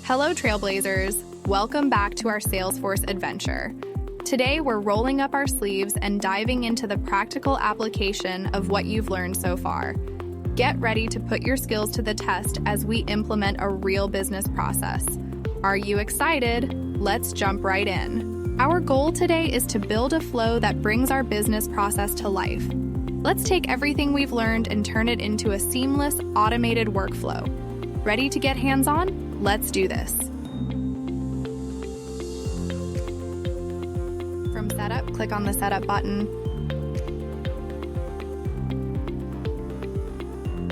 Hello, Trailblazers. Welcome back to our Salesforce adventure. Today, we're rolling up our sleeves and diving into the practical application of what you've learned so far. Get ready to put your skills to the test as we implement a real business process. Are you excited? Let's jump right in. Our goal today is to build a flow that brings our business process to life. Let's take everything we've learned and turn it into a seamless, automated workflow. Ready to get hands-on? Let's do this. From Setup, click on the Setup button.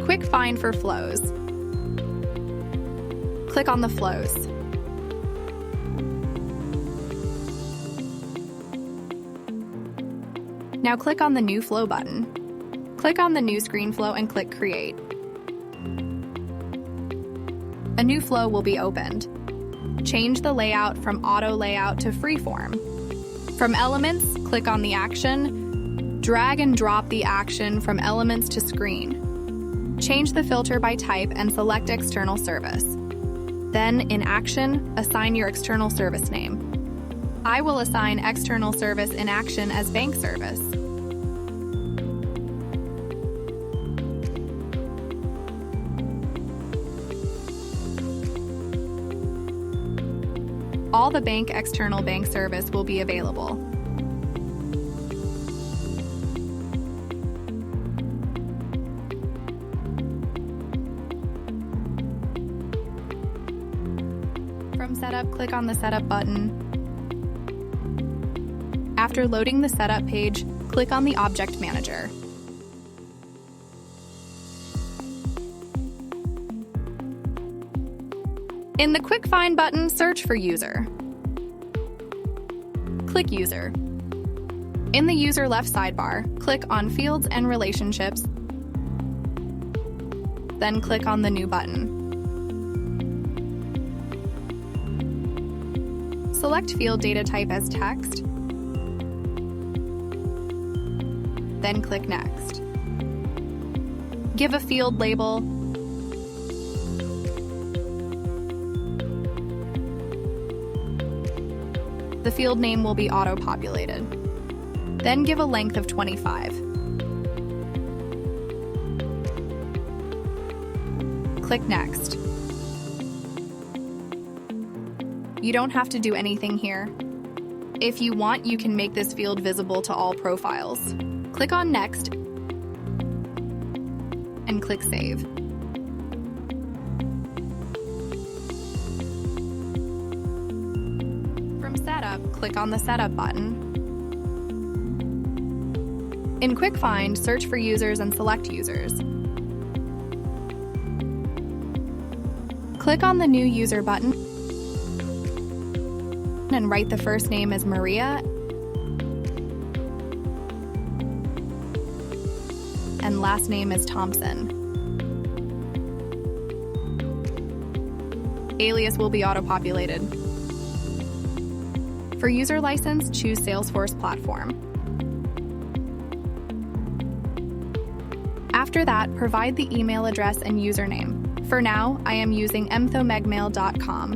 Quick find for flows. Click on the flows. Now click on the New Flow button. Click on the new screen flow and click Create. A new flow will be opened. Change the layout from Auto Layout to Freeform. From Elements, click on the action. Drag and drop the action from Elements to Screen. Change the filter by type and select External Service. Then, in Action, assign your external service name. I will assign External Service in Action as Bank Service. All the bank external bank service will be available. From Setup, click on the Setup button. After loading the Setup page, click on the Object Manager. In the Quick Find button, search for User. Click User. In the User left sidebar, click on Fields and Relationships, then click on the New button. Select field data type as text, then click Next. Give a field label. The field name will be auto-populated. Then give a length of 25. Click Next. You don't have to do anything here. If you want, you can make this field visible to all profiles. Click on Next and click Save. From Setup, click on the Setup button. In Quick Find, search for users and select users. Click on the New User button and write the first name as Maria and last name as Thompson. Alias will be auto-populated. For user license, choose Salesforce platform. After that, provide the email address and username. For now, I am using mthomegmail.com.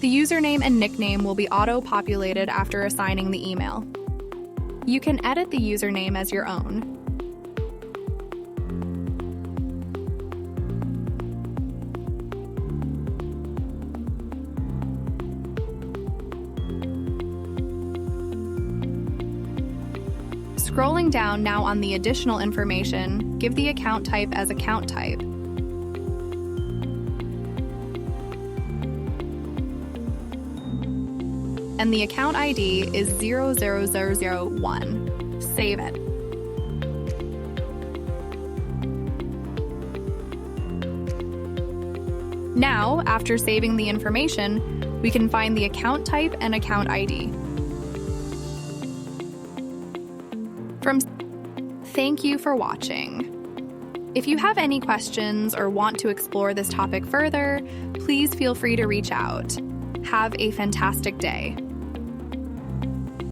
The username and nickname will be auto-populated after assigning the email. You can edit the username as your own. Scrolling down now on the additional information, give the account type as account type. And the account ID is 00001. Save it. Now, after saving the information, we can find the account type and account ID. Thank you for watching. If you have any questions or want to explore this topic further, please feel free to reach out. Have a fantastic day.